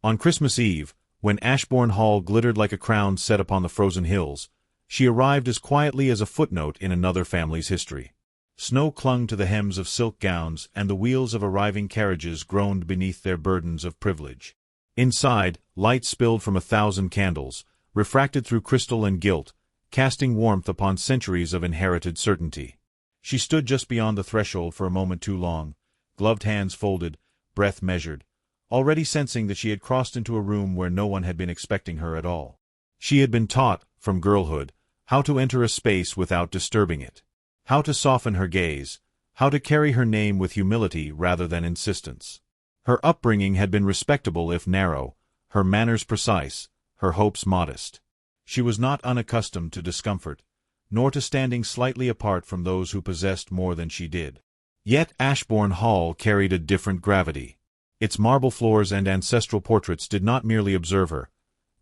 On Christmas Eve, when Ashbourne Hall glittered like a crown set upon the frozen hills, she arrived as quietly as a footnote in another family's history. Snow clung to the hems of silk gowns, and the wheels of arriving carriages groaned beneath their burdens of privilege. Inside, light spilled from 1,000 candles, refracted through crystal and gilt, casting warmth upon centuries of inherited certainty. She stood just beyond the threshold for a moment too long, gloved hands folded, breath measured, already sensing that she had crossed into a room where no one had been expecting her at all. She had been taught, from girlhood, how to enter a space without disturbing it, how to soften her gaze, how to carry her name with humility rather than insistence. Her upbringing had been respectable if narrow, her manners precise, her hopes modest. She was not unaccustomed to discomfort, nor to standing slightly apart from those who possessed more than she did. Yet Ashbourne Hall carried a different gravity. Its marble floors and ancestral portraits did not merely observe her.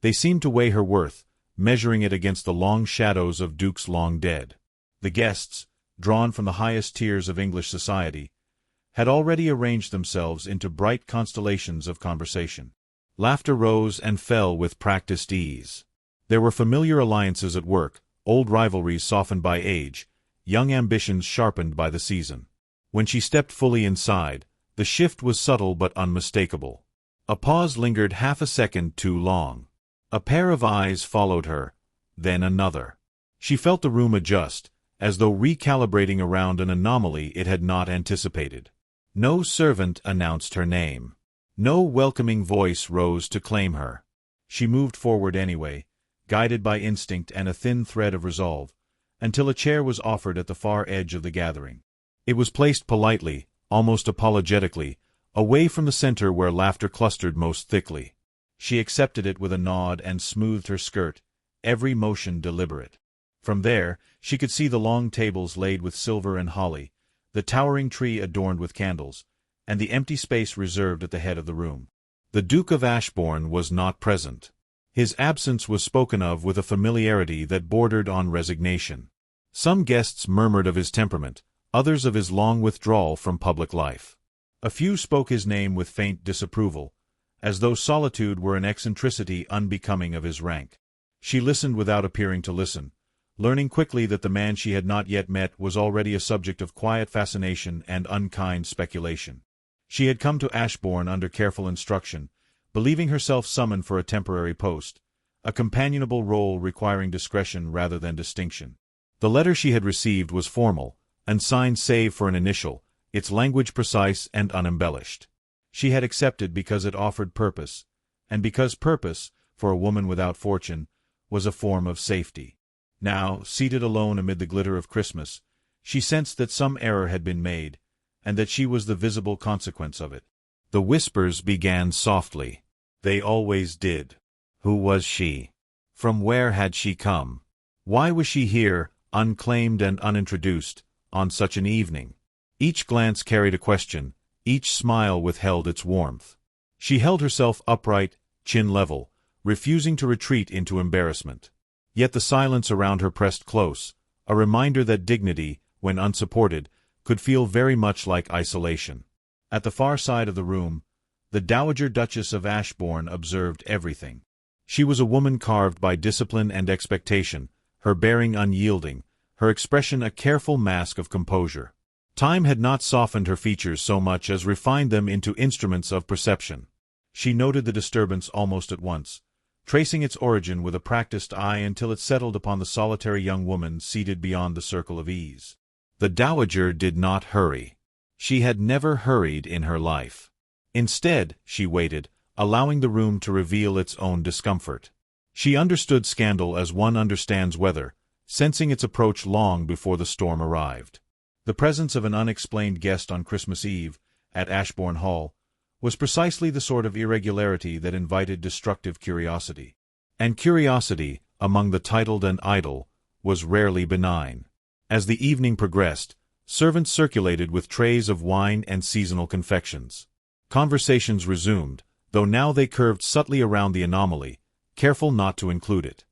They seemed to weigh her worth, measuring it against the long shadows of dukes long dead. The guests, drawn from the highest tiers of English society, had already arranged themselves into bright constellations of conversation. Laughter rose and fell with practiced ease. There were familiar alliances at work, old rivalries softened by age, young ambitions sharpened by the season. When she stepped fully inside, the shift was subtle but unmistakable. A pause lingered half a second too long. A pair of eyes followed her, then another. She felt the room adjust, as though recalibrating around an anomaly it had not anticipated. No servant announced her name. No welcoming voice rose to claim her. She moved forward anyway, guided by instinct and a thin thread of resolve, until a chair was offered at the far edge of the gathering. It was placed politely, almost apologetically, away from the center where laughter clustered most thickly. She accepted it with a nod and smoothed her skirt, every motion deliberate. From there, she could see the long tables laid with silver and holly, the towering tree adorned with candles, and the empty space reserved at the head of the room. The Duke of Ashbourne was not present. His absence was spoken of with a familiarity that bordered on resignation. Some guests murmured of his temperament, others of his long withdrawal from public life. A few spoke his name with faint disapproval, as though solitude were an eccentricity unbecoming of his rank. She listened without appearing to listen, learning quickly that the man she had not yet met was already a subject of quiet fascination and unkind speculation. She had come to Ashbourne under careful instruction, believing herself summoned for a temporary post, a companionable role requiring discretion rather than distinction. The letter she had received was formal, unsigned save for an initial, its language precise and unembellished. She had accepted because it offered purpose, and because purpose, for a woman without fortune, was a form of safety. Now, seated alone amid the glitter of Christmas, she sensed that some error had been made, and that she was the visible consequence of it. The whispers began softly. They always did. Who was she? From where had she come? Why was she here, unclaimed and unintroduced, on such an evening? Each glance carried a question, each smile withheld its warmth. She held herself upright, chin level, refusing to retreat into embarrassment. Yet the silence around her pressed close, a reminder that dignity, when unsupported, could feel very much like isolation. At the far side of the room, the Dowager Duchess of Ashbourne observed everything. She was a woman carved by discipline and expectation, her bearing unyielding, her expression a careful mask of composure. Time had not softened her features so much as refined them into instruments of perception. She noted the disturbance almost at once, tracing its origin with a practiced eye until it settled upon the solitary young woman seated beyond the circle of ease. The Dowager did not hurry. She had never hurried in her life. Instead, she waited, allowing the room to reveal its own discomfort. She understood scandal as one understands weather, sensing its approach long before the storm arrived. The presence of an unexplained guest on Christmas Eve, at Ashbourne Hall, was precisely the sort of irregularity that invited destructive curiosity. And curiosity, among the titled and idle, was rarely benign. As the evening progressed, servants circulated with trays of wine and seasonal confections. Conversations resumed, though now they curved subtly around the anomaly, careful not to include it.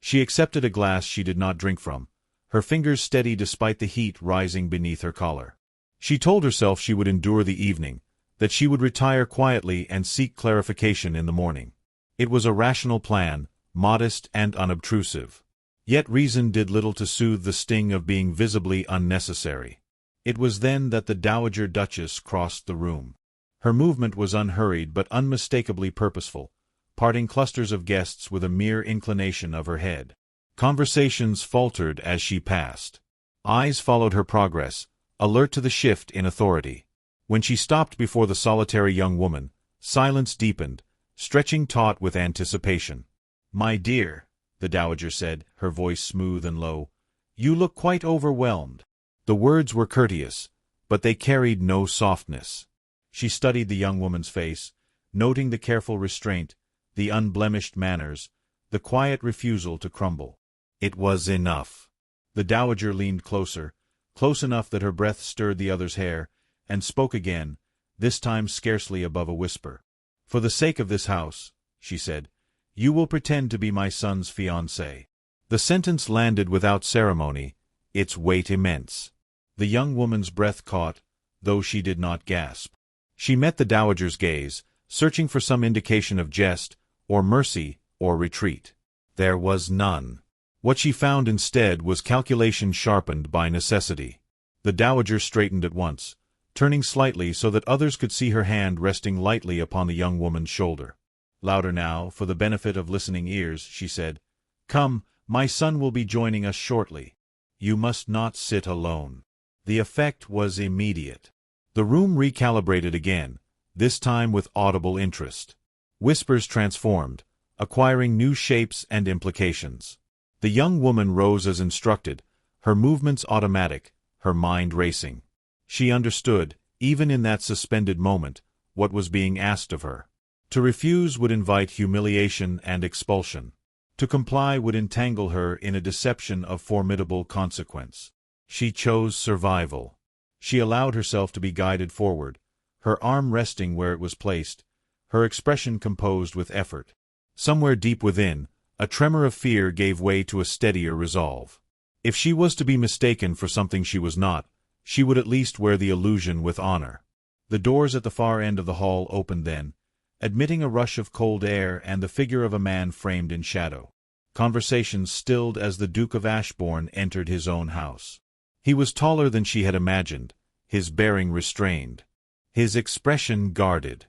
She accepted a glass she did not drink from, her fingers steady despite the heat rising beneath her collar. She told herself she would endure the evening, that she would retire quietly and seek clarification in the morning. It was a rational plan, modest and unobtrusive. Yet reason did little to soothe the sting of being visibly unnecessary. It was then that the Dowager Duchess crossed the room. Her movement was unhurried but unmistakably purposeful, parting clusters of guests with a mere inclination of her head. Conversations faltered as she passed. Eyes followed her progress, alert to the shift in authority. When she stopped before the solitary young woman, silence deepened, stretching taut with anticipation. "My dear," the dowager said, her voice smooth and low, "you look quite overwhelmed." The words were courteous, but they carried no softness. She studied the young woman's face, noting the careful restraint, the unblemished manners, the quiet refusal to crumble. It was enough. The dowager leaned closer, close enough that her breath stirred the other's hair, and spoke again, this time scarcely above a whisper. "For the sake of this house," she said, "you will pretend to be my son's fiancée." The sentence landed without ceremony, its weight immense. The young woman's breath caught, though she did not gasp. She met the dowager's gaze, searching for some indication of jest, or mercy, or retreat. There was none. What she found instead was calculation sharpened by necessity. The dowager straightened at once, turning slightly so that others could see her hand resting lightly upon the young woman's shoulder. Louder now, for the benefit of listening ears, she said, "Come, my son will be joining us shortly. You must not sit alone." The effect was immediate. The room recalibrated again, this time with audible interest. Whispers transformed, acquiring new shapes and implications. The young woman rose as instructed, her movements automatic, her mind racing. She understood, even in that suspended moment, what was being asked of her. To refuse would invite humiliation and expulsion. To comply would entangle her in a deception of formidable consequence. She chose survival. She allowed herself to be guided forward, her arm resting where it was placed, her expression composed with effort. Somewhere deep within, a tremor of fear gave way to a steadier resolve. If she was to be mistaken for something she was not, she would at least wear the illusion with honor. The doors at the far end of the hall opened then, admitting a rush of cold air and the figure of a man framed in shadow. Conversations stilled as the Duke of Ashbourne entered his own house. He was taller than she had imagined, his bearing restrained, his expression guarded.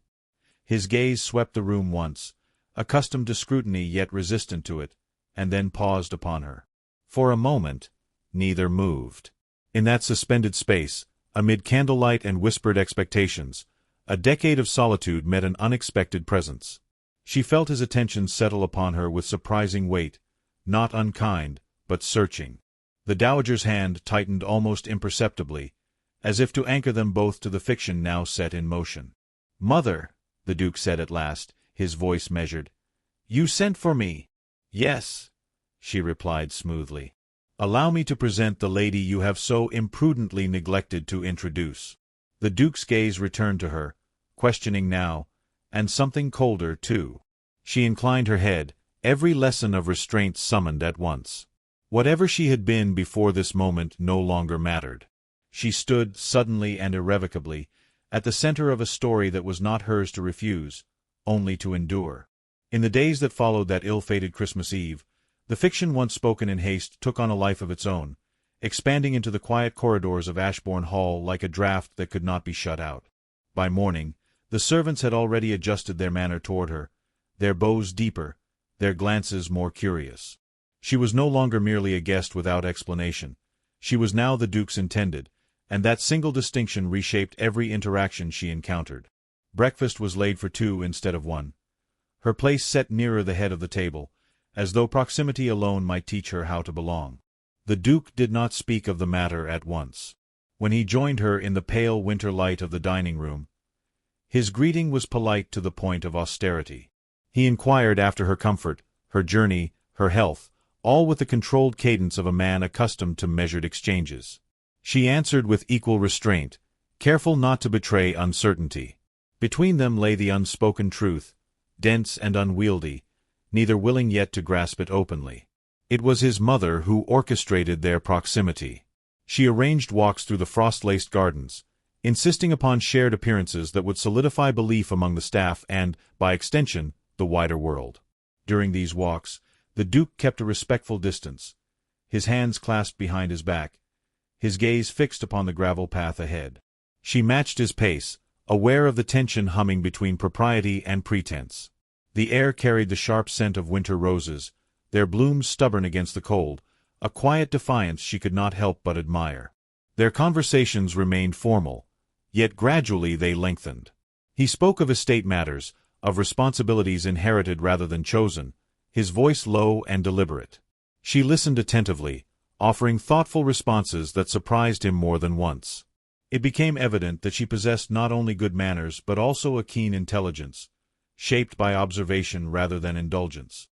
His gaze swept the room once, accustomed to scrutiny yet resistant to it, and then paused upon her. For a moment, neither moved. In that suspended space, amid candlelight and whispered expectations, a decade of solitude met an unexpected presence. She felt his attention settle upon her with surprising weight, not unkind, but searching. The dowager's hand tightened almost imperceptibly, as if to anchor them both to the fiction now set in motion. "Mother," the Duke said at last, his voice measured, "you sent for me." "Yes," she replied smoothly. "Allow me to present the lady you have so imprudently neglected to introduce." The Duke's gaze returned to her, questioning now, and something colder, too. She inclined her head, every lesson of restraint summoned at once. Whatever she had been before this moment no longer mattered. She stood, suddenly and irrevocably, at the center of a story that was not hers to refuse, only to endure. In the days that followed that ill-fated Christmas Eve, the fiction once spoken in haste took on a life of its own, expanding into the quiet corridors of Ashbourne Hall like a draught that could not be shut out. By morning, the servants had already adjusted their manner toward her, their bows deeper, their glances more curious. She was no longer merely a guest without explanation. She was now the Duke's intended, and that single distinction reshaped every interaction she encountered. Breakfast was laid for two instead of one. Her place set nearer the head of the table, as though proximity alone might teach her how to belong. The Duke did not speak of the matter at once. When he joined her in the pale winter light of the dining-room, his greeting was polite to the point of austerity. He inquired after her comfort, her journey, her health, all with the controlled cadence of a man accustomed to measured exchanges. She answered with equal restraint, careful not to betray uncertainty. Between them lay the unspoken truth, dense and unwieldy, neither willing yet to grasp it openly. It was his mother who orchestrated their proximity. She arranged walks through the frost-laced gardens, insisting upon shared appearances that would solidify belief among the staff and, by extension, the wider world. During these walks, the Duke kept a respectful distance, his hands clasped behind his back, his gaze fixed upon the gravel path ahead. She matched his pace, aware of the tension humming between propriety and pretense. The air carried the sharp scent of winter roses, their blooms stubborn against the cold, a quiet defiance she could not help but admire. Their conversations remained formal, yet gradually they lengthened. He spoke of estate matters, of responsibilities inherited rather than chosen, his voice low and deliberate. She listened attentively, offering thoughtful responses that surprised him more than once. It became evident that she possessed not only good manners but also a keen intelligence, shaped by observation rather than indulgence.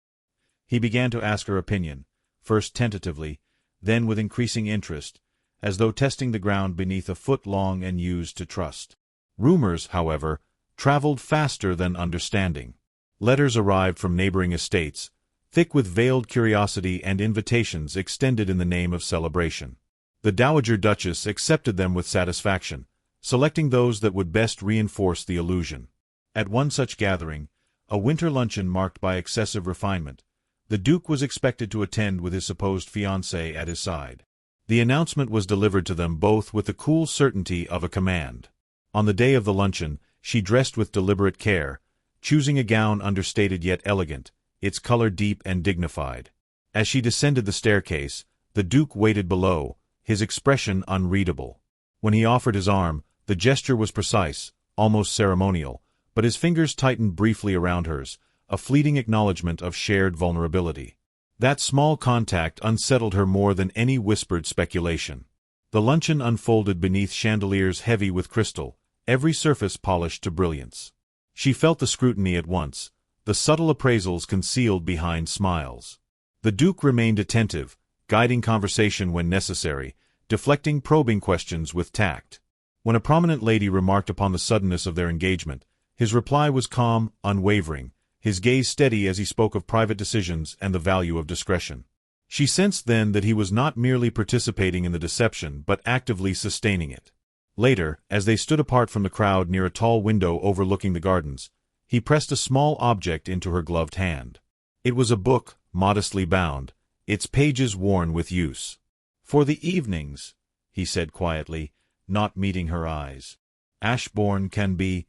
He began to ask her opinion, first tentatively, then with increasing interest, as though testing the ground beneath a foot long and used to trust. Rumors, however, traveled faster than understanding. Letters arrived from neighboring estates, thick with veiled curiosity and invitations extended in the name of celebration. The Dowager Duchess accepted them with satisfaction, selecting those that would best reinforce the illusion. At one such gathering, a winter luncheon marked by excessive refinement, the Duke was expected to attend with his supposed fiancée at his side. The announcement was delivered to them both with the cool certainty of a command. On the day of the luncheon, she dressed with deliberate care, choosing a gown understated yet elegant, its color deep and dignified. As she descended the staircase, the Duke waited below, his expression unreadable. When he offered his arm, the gesture was precise, almost ceremonial, but his fingers tightened briefly around hers, a fleeting acknowledgment of shared vulnerability. That small contact unsettled her more than any whispered speculation. The luncheon unfolded beneath chandeliers heavy with crystal, every surface polished to brilliance. She felt the scrutiny at once, the subtle appraisals concealed behind smiles. The Duke remained attentive, guiding conversation when necessary, deflecting probing questions with tact. When a prominent lady remarked upon the suddenness of their engagement, his reply was calm, unwavering, his gaze steady as he spoke of private decisions and the value of discretion. She sensed then that he was not merely participating in the deception but actively sustaining it. Later, as they stood apart from the crowd near a tall window overlooking the gardens, he pressed a small object into her gloved hand. It was a book, modestly bound, its pages worn with use. "For the evenings," he said quietly, not meeting her eyes. "Ashbourne can be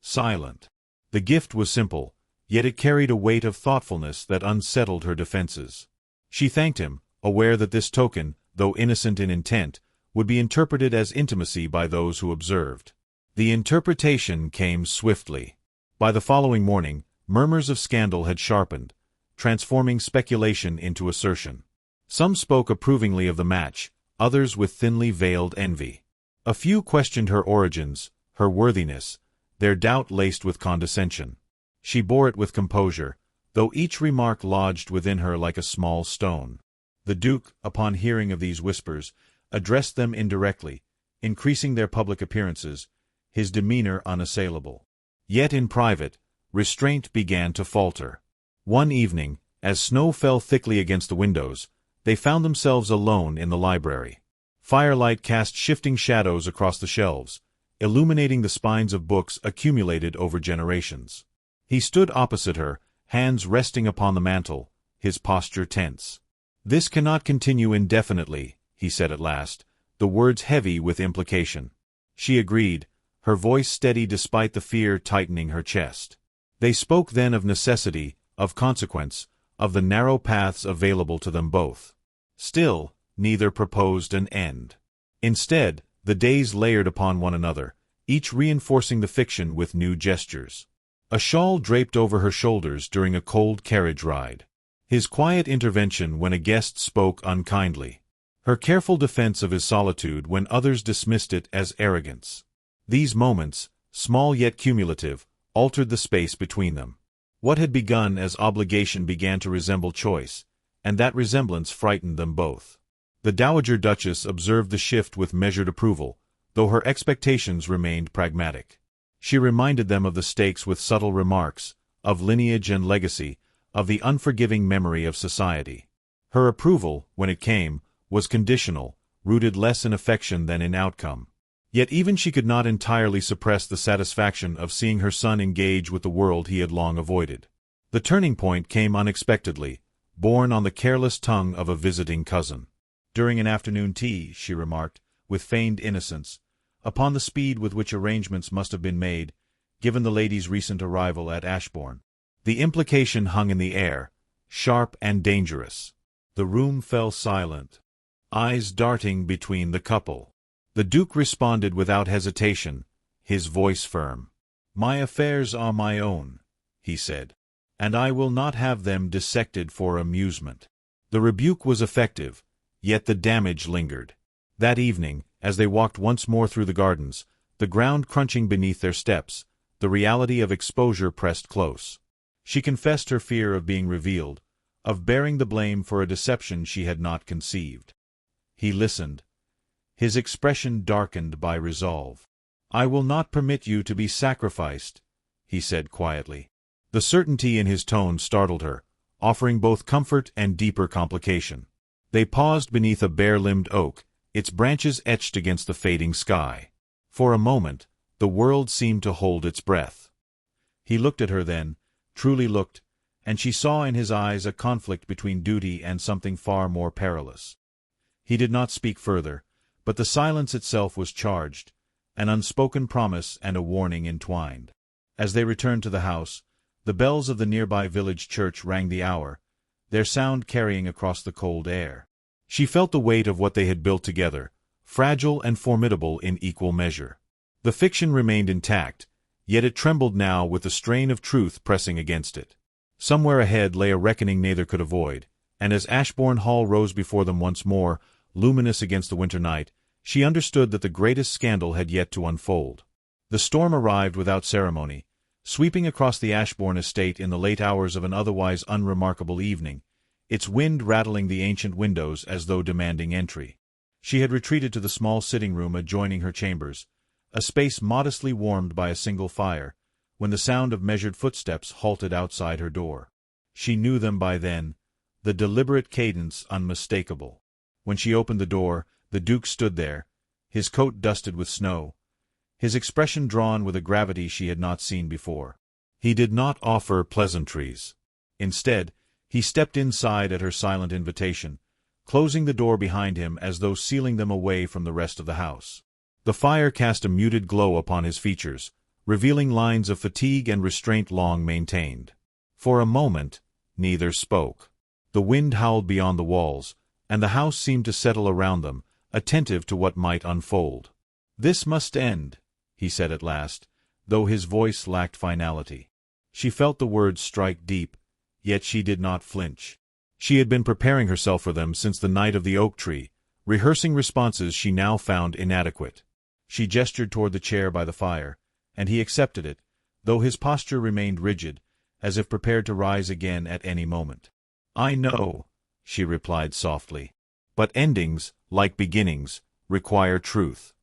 silent." The gift was simple, yet it carried a weight of thoughtfulness that unsettled her defenses. She thanked him, aware that this token, though innocent in intent, would be interpreted as intimacy by those who observed. The interpretation came swiftly. By the following morning, murmurs of scandal had sharpened, transforming speculation into assertion. Some spoke approvingly of the match, others with thinly veiled envy. A few questioned her origins, her worthiness, their doubt laced with condescension. She bore it with composure, though each remark lodged within her like a small stone. The Duke, upon hearing of these whispers, addressed them indirectly, increasing their public appearances, his demeanor unassailable. Yet in private, restraint began to falter. One evening, as snow fell thickly against the windows, they found themselves alone in the library. Firelight cast shifting shadows across the shelves, illuminating the spines of books accumulated over generations. He stood opposite her, hands resting upon the mantel, his posture tense. "This cannot continue indefinitely," he said at last, the words heavy with implication. She agreed, her voice steady despite the fear tightening her chest. They spoke then of necessity, of consequence, of the narrow paths available to them both. Still, neither proposed an end. Instead, the days layered upon one another, each reinforcing the fiction with new gestures. A shawl draped over her shoulders during a cold carriage ride. His quiet intervention when a guest spoke unkindly. Her careful defense of his solitude when others dismissed it as arrogance. These moments, small yet cumulative, altered the space between them. What had begun as obligation began to resemble choice, and that resemblance frightened them both. The Dowager Duchess observed the shift with measured approval, though her expectations remained pragmatic. She reminded them of the stakes with subtle remarks, of lineage and legacy, of the unforgiving memory of society. Her approval, when it came, was conditional, rooted less in affection than in outcome. Yet even she could not entirely suppress the satisfaction of seeing her son engage with the world he had long avoided. The turning point came unexpectedly, borne on the careless tongue of a visiting cousin. During an afternoon tea, she remarked, with feigned innocence, upon the speed with which arrangements must have been made, given the lady's recent arrival at Ashbourne. The implication hung in the air, sharp and dangerous. The room fell silent, eyes darting between the couple. The Duke responded without hesitation, his voice firm. "My affairs are my own," he said, "and I will not have them dissected for amusement." The rebuke was effective, yet the damage lingered. That evening, as they walked once more through the gardens, the ground crunching beneath their steps, the reality of exposure pressed close. She confessed her fear of being revealed, of bearing the blame for a deception she had not conceived. He listened, his expression darkened by resolve. "I will not permit you to be sacrificed," he said quietly. The certainty in his tone startled her, offering both comfort and deeper complication. They paused beneath a bare-limbed oak, its branches etched against the fading sky. For a moment, the world seemed to hold its breath. He looked at her then, truly looked, and she saw in his eyes a conflict between duty and something far more perilous. He did not speak further, but the silence itself was charged, an unspoken promise and a warning entwined. As they returned to the house, the bells of the nearby village church rang the hour, their sound carrying across the cold air. She felt the weight of what they had built together, fragile and formidable in equal measure. The fiction remained intact, yet it trembled now with the strain of truth pressing against it. Somewhere ahead lay a reckoning neither could avoid, and as Ashbourne Hall rose before them once more, luminous against the winter night, she understood that the greatest scandal had yet to unfold. The storm arrived without ceremony, sweeping across the Ashbourne estate in the late hours of an otherwise unremarkable evening, its wind rattling the ancient windows as though demanding entry. She had retreated to the small sitting-room adjoining her chambers, a space modestly warmed by a single fire, when the sound of measured footsteps halted outside her door. She knew them by then, the deliberate cadence unmistakable. When she opened the door, the Duke stood there, his coat dusted with snow, his expression drawn with a gravity she had not seen before. He did not offer pleasantries. Instead, he stepped inside at her silent invitation, closing the door behind him as though sealing them away from the rest of the house. The fire cast a muted glow upon his features, revealing lines of fatigue and restraint long maintained. For a moment, neither spoke. The wind howled beyond the walls, and the house seemed to settle around them, attentive to what might unfold. "This must end," he said at last, though his voice lacked finality. She felt the words strike deep, yet she did not flinch. She had been preparing herself for them since the night of the oak tree, rehearsing responses she now found inadequate. She gestured toward the chair by the fire, and he accepted it, though his posture remained rigid, as if prepared to rise again at any moment. "I know," she replied softly. "But endings, like beginnings, require truth."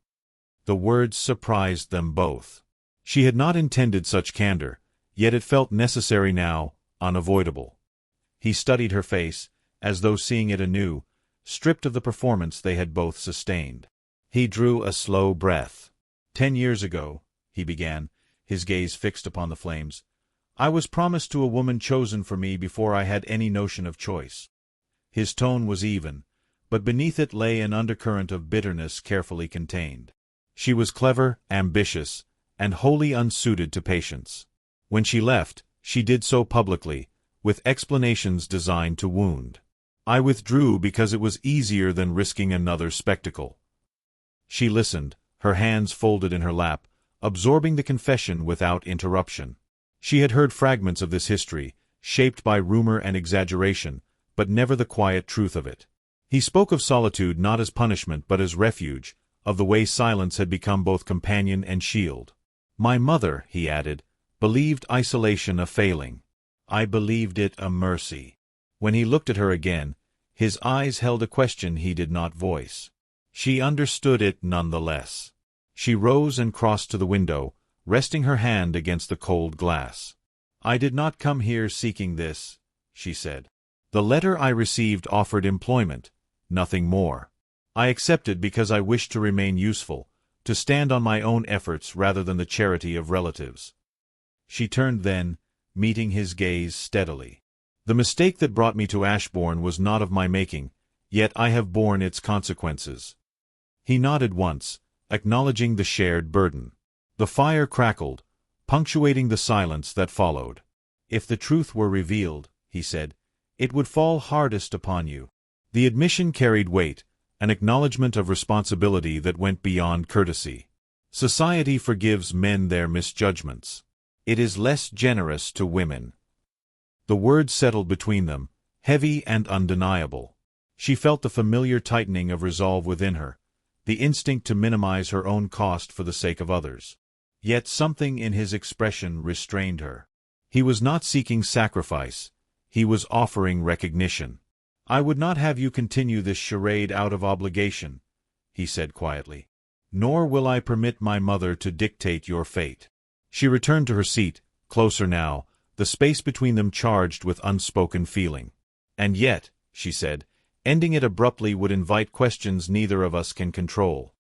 The words surprised them both. She had not intended such candor, yet it felt necessary now, unavoidable. He studied her face, as though seeing it anew, stripped of the performance they had both sustained. He drew a slow breath. "10 years ago," he began, his gaze fixed upon the flames, "I was promised to a woman chosen for me before I had any notion of choice." His tone was even, but beneath it lay an undercurrent of bitterness carefully contained. She was clever, ambitious, and wholly unsuited to patience. When she left, she did so publicly, with explanations designed to wound. "I withdrew because it was easier than risking another spectacle." She listened, her hands folded in her lap, absorbing the confession without interruption. She had heard fragments of this history, shaped by rumor and exaggeration, but never the quiet truth of it. He spoke of solitude not as punishment but as refuge, of the way silence had become both companion and shield. "My mother," he added, "believed isolation a failing. I believed it a mercy." When he looked at her again, his eyes held a question he did not voice. She understood it nonetheless. She rose and crossed to the window, resting her hand against the cold glass. "I did not come here seeking this," she said. "The letter I received offered employment, nothing more. I accepted because I wished to remain useful, to stand on my own efforts rather than the charity of relatives. She turned then, meeting his gaze steadily. The mistake that brought me to Ashbourne was not of my making, yet I have borne its consequences. He nodded once, acknowledging the shared burden. The fire crackled, punctuating the silence that followed. If the truth were revealed, he said, it would fall hardest upon you. The admission carried weight, an acknowledgment of responsibility that went beyond courtesy. Society forgives men their misjudgments. It is less generous to women. The words settled between them, heavy and undeniable. She felt the familiar tightening of resolve within her, the instinct to minimize her own cost for the sake of others. Yet something in his expression restrained her. He was not seeking sacrifice, he was offering recognition. I would not have you continue this charade out of obligation, he said quietly. Nor will I permit my mother to dictate your fate. She returned to her seat, closer now, the space between them charged with unspoken feeling. And yet, she said, ending it abruptly would invite questions neither of us can control.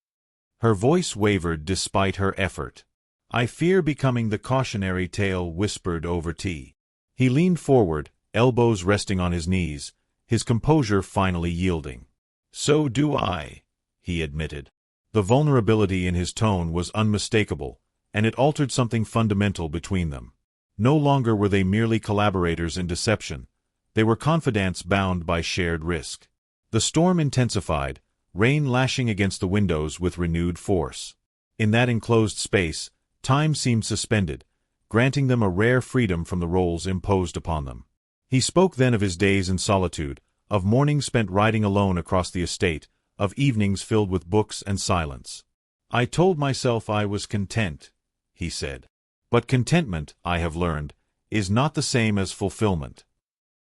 Her voice wavered despite her effort. I fear becoming the cautionary tale whispered over tea. He leaned forward, elbows resting on his knees, his composure finally yielding. So do I, he admitted. The vulnerability in his tone was unmistakable, and it altered something fundamental between them. No longer were they merely collaborators in deception, they were confidants bound by shared risk. The storm intensified, rain lashing against the windows with renewed force. In that enclosed space, time seemed suspended, granting them a rare freedom from the roles imposed upon them. He spoke then of his days in solitude, of mornings spent riding alone across the estate, of evenings filled with books and silence. I told myself I was content, he said. But contentment, I have learned, is not the same as fulfillment.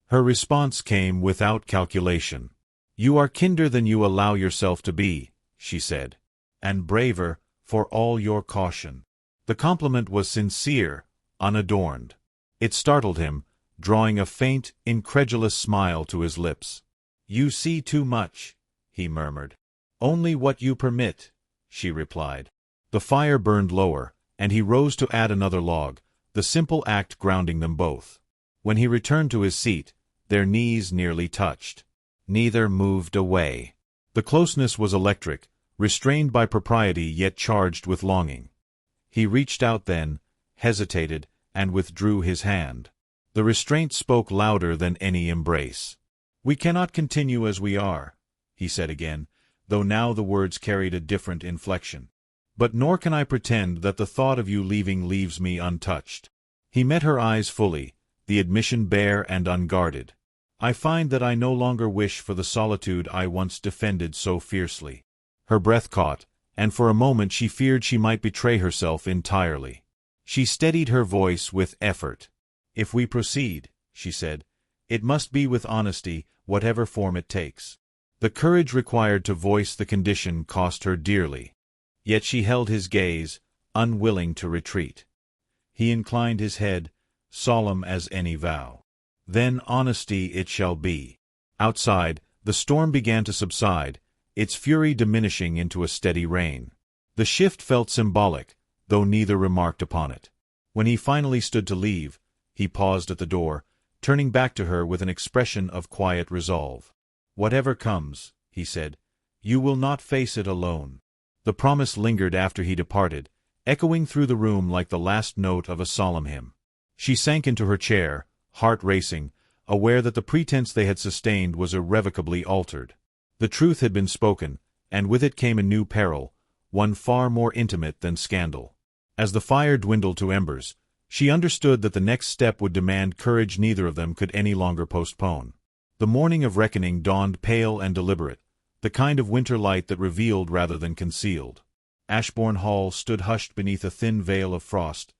Her response came without calculation. You are kinder than you allow yourself to be, she said, and braver, for all your caution. The compliment was sincere, unadorned. It startled him, drawing a faint, incredulous smile to his lips. You see too much, he murmured. Only what you permit, she replied. The fire burned lower, and he rose to add another log, the simple act grounding them both. When he returned to his seat, their knees nearly touched. Neither moved away. The closeness was electric, restrained by propriety yet charged with longing. He reached out then, hesitated, and withdrew his hand. The restraint spoke louder than any embrace. We cannot continue as we are, he said again, though now the words carried a different inflection. But nor can I pretend that the thought of you leaving leaves me untouched. He met her eyes fully, the admission bare and unguarded. I find that I no longer wish for the solitude I once defended so fiercely. Her breath caught, and for a moment she feared she might betray herself entirely. She steadied her voice with effort. If we proceed, she said, it must be with honesty, whatever form it takes. The courage required to voice the condition cost her dearly. Yet she held his gaze, unwilling to retreat. He inclined his head, solemn as any vow. Then honesty it shall be. Outside, the storm began to subside, its fury diminishing into a steady rain. The shift felt symbolic, though neither remarked upon it. When he finally stood to leave, he paused at the door, turning back to her with an expression of quiet resolve. Whatever comes, he said, you will not face it alone. The promise lingered after he departed, echoing through the room like the last note of a solemn hymn. She sank into her chair, heart racing, aware that the pretense they had sustained was irrevocably altered. The truth had been spoken, and with it came a new peril, one far more intimate than scandal. As the fire dwindled to embers, she understood that the next step would demand courage neither of them could any longer postpone. The morning of reckoning dawned pale and deliberate, the kind of winter light that revealed rather than concealed. Ashbourne Hall stood hushed beneath a thin veil of frost,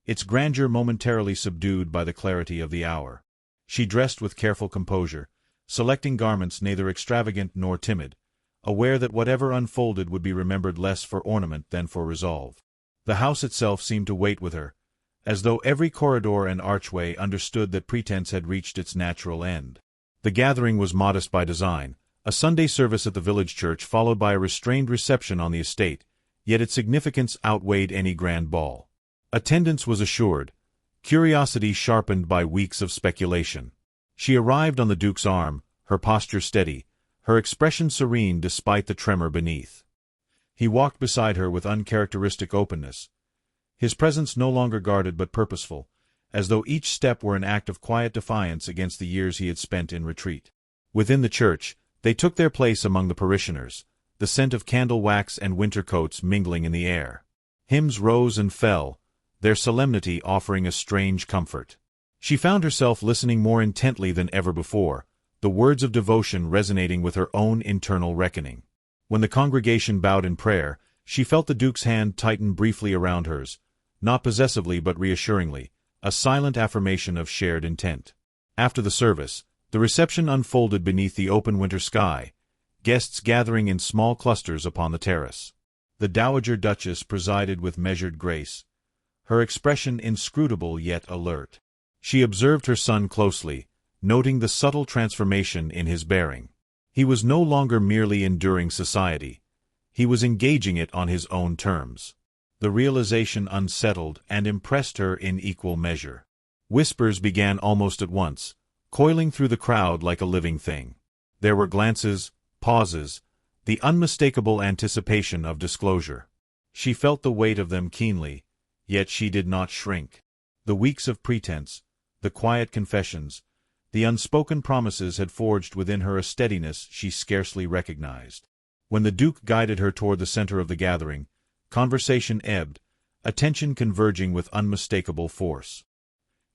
its grandeur momentarily subdued by the clarity of the hour. She dressed with careful composure, selecting garments neither extravagant nor timid, aware that whatever unfolded would be remembered less for ornament than for resolve. The house itself seemed to wait with her, as though every corridor and archway understood that pretense had reached its natural end. The gathering was modest by design, a Sunday service at the village church followed by a restrained reception on the estate, yet its significance outweighed any grand ball. Attendance was assured, curiosity sharpened by weeks of speculation. She arrived on the Duke's arm, her posture steady, her expression serene despite the tremor beneath. He walked beside her with uncharacteristic openness, his presence no longer guarded but purposeful, as though each step were an act of quiet defiance against the years he had spent in retreat. Within the church, they took their place among the parishioners, the scent of candle wax and winter coats mingling in the air. Hymns rose and fell, their solemnity offering a strange comfort. She found herself listening more intently than ever before, the words of devotion resonating with her own internal reckoning. When the congregation bowed in prayer, she felt the Duke's hand tighten briefly around hers, not possessively but reassuringly, a silent affirmation of shared intent. After the service, the reception unfolded beneath the open winter sky, guests gathering in small clusters upon the terrace. The Dowager Duchess presided with measured grace, her expression inscrutable yet alert. She observed her son closely, noting the subtle transformation in his bearing. He was no longer merely enduring society. He was engaging it on his own terms. The realization unsettled and impressed her in equal measure. Whispers began almost at once, coiling through the crowd like a living thing. There were glances, pauses, the unmistakable anticipation of disclosure. She felt the weight of them keenly, yet she did not shrink. The weeks of pretense, the quiet confessions, the unspoken promises had forged within her a steadiness she scarcely recognized. When the Duke guided her toward the center of the gathering, conversation ebbed, attention converging with unmistakable force.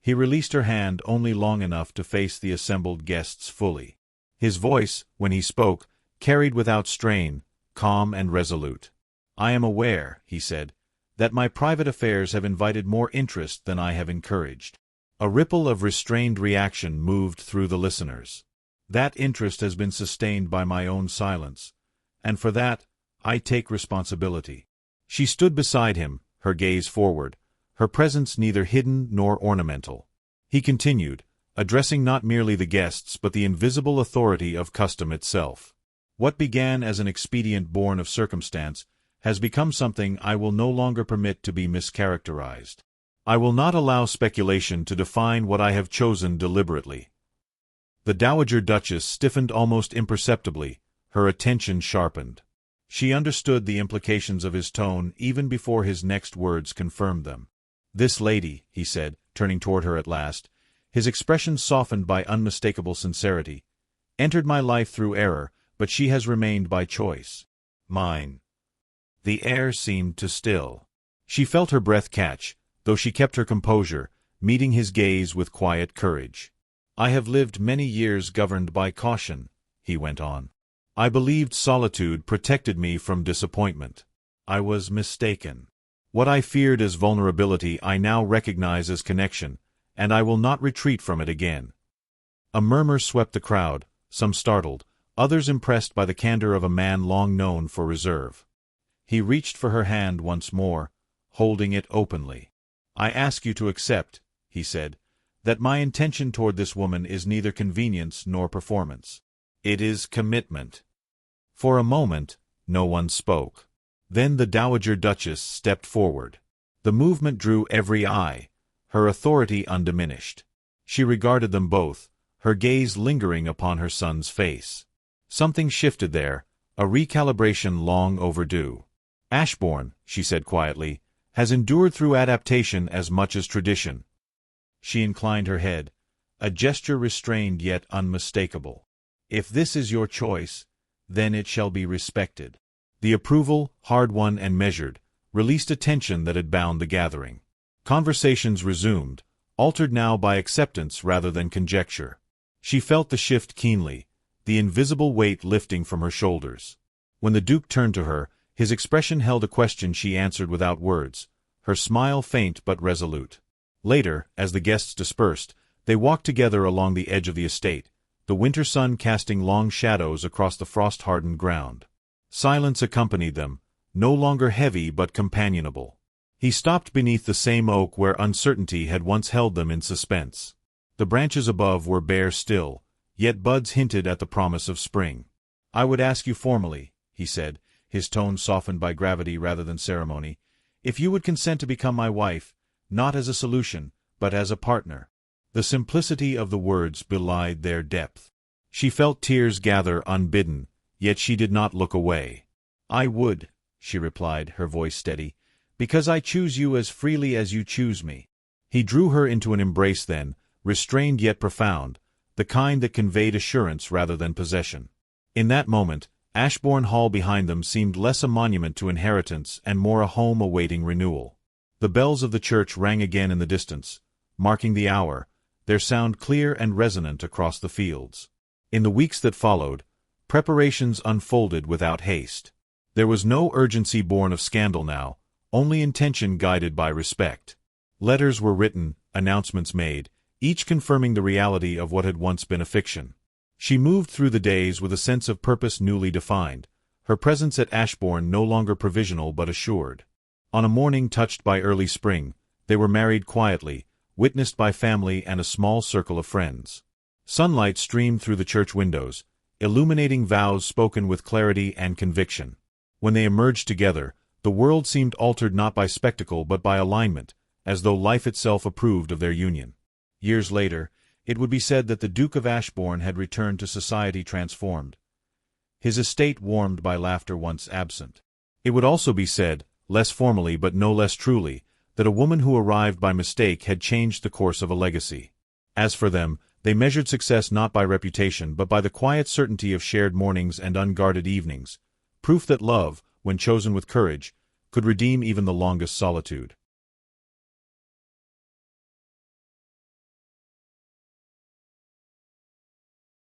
He released her hand only long enough to face the assembled guests fully. His voice, when he spoke, carried without strain, calm and resolute. "I am aware," he said, "that my private affairs have invited more interest than I have encouraged." A ripple of restrained reaction moved through the listeners. "That interest has been sustained by my own silence, and for that, I take responsibility." She stood beside him, her gaze forward, her presence neither hidden nor ornamental. He continued, addressing not merely the guests but the invisible authority of custom itself. "What began as an expedient born of circumstance has become something I will no longer permit to be mischaracterized. I will not allow speculation to define what I have chosen deliberately." The Dowager Duchess stiffened almost imperceptibly, her attention sharpened. She understood the implications of his tone even before his next words confirmed them. "This lady," he said, turning toward her at last, his expression softened by unmistakable sincerity, "entered my life through error, but she has remained by choice. Mine." The air seemed to still. She felt her breath catch, though she kept her composure, meeting his gaze with quiet courage. "I have lived many years governed by caution," he went on. "I believed solitude protected me from disappointment. I was mistaken. What I feared as vulnerability I now recognize as connection, and I will not retreat from it again." A murmur swept the crowd, some startled, others impressed by the candor of a man long known for reserve. He reached for her hand once more, holding it openly. "I ask you to accept," he said, "that my intention toward this woman is neither convenience nor performance. It is commitment." For a moment, no one spoke. Then the Dowager Duchess stepped forward. The movement drew every eye, her authority undiminished. She regarded them both, her gaze lingering upon her son's face. Something shifted there, a recalibration long overdue. "Ashbourne," she said quietly, "has endured through adaptation as much as tradition." She inclined her head, a gesture restrained yet unmistakable. "If this is your choice, then it shall be respected." The approval, hard-won and measured, released a tension that had bound the gathering. Conversations resumed, altered now by acceptance rather than conjecture. She felt the shift keenly, the invisible weight lifting from her shoulders. When the Duke turned to her, his expression held a question she answered without words, her smile faint but resolute. Later, as the guests dispersed, they walked together along the edge of the estate, the winter sun casting long shadows across the frost-hardened ground. Silence accompanied them, no longer heavy but companionable. He stopped beneath the same oak where uncertainty had once held them in suspense. The branches above were bare still, yet buds hinted at the promise of spring. "I would ask you formally," he said, his tone softened by gravity rather than ceremony, "if you would consent to become my wife, not as a solution, but as a partner." The simplicity of the words belied their depth. She felt tears gather unbidden, yet she did not look away. "I would," she replied, her voice steady, "because I choose you as freely as you choose me." He drew her into an embrace then, restrained yet profound, the kind that conveyed assurance rather than possession. In that moment, Ashbourne Hall behind them seemed less a monument to inheritance and more a home awaiting renewal. The bells of the church rang again in the distance, marking the hour, their sound clear and resonant across the fields. In the weeks that followed, preparations unfolded without haste. There was no urgency born of scandal now, only intention guided by respect. Letters were written, announcements made, each confirming the reality of what had once been a fiction. She moved through the days with a sense of purpose newly defined, her presence at Ashbourne no longer provisional but assured. On a morning touched by early spring, they were married quietly, witnessed by family and a small circle of friends. Sunlight streamed through the church windows, illuminating vows spoken with clarity and conviction. When they emerged together, the world seemed altered not by spectacle but by alignment, as though life itself approved of their union. Years later, it would be said that the Duke of Ashbourne had returned to society transformed, his estate warmed by laughter once absent. It would also be said, less formally but no less truly, that a woman who arrived by mistake had changed the course of a legacy. As for them, they measured success not by reputation but by the quiet certainty of shared mornings and unguarded evenings, proof that love, when chosen with courage, could redeem even the longest solitude.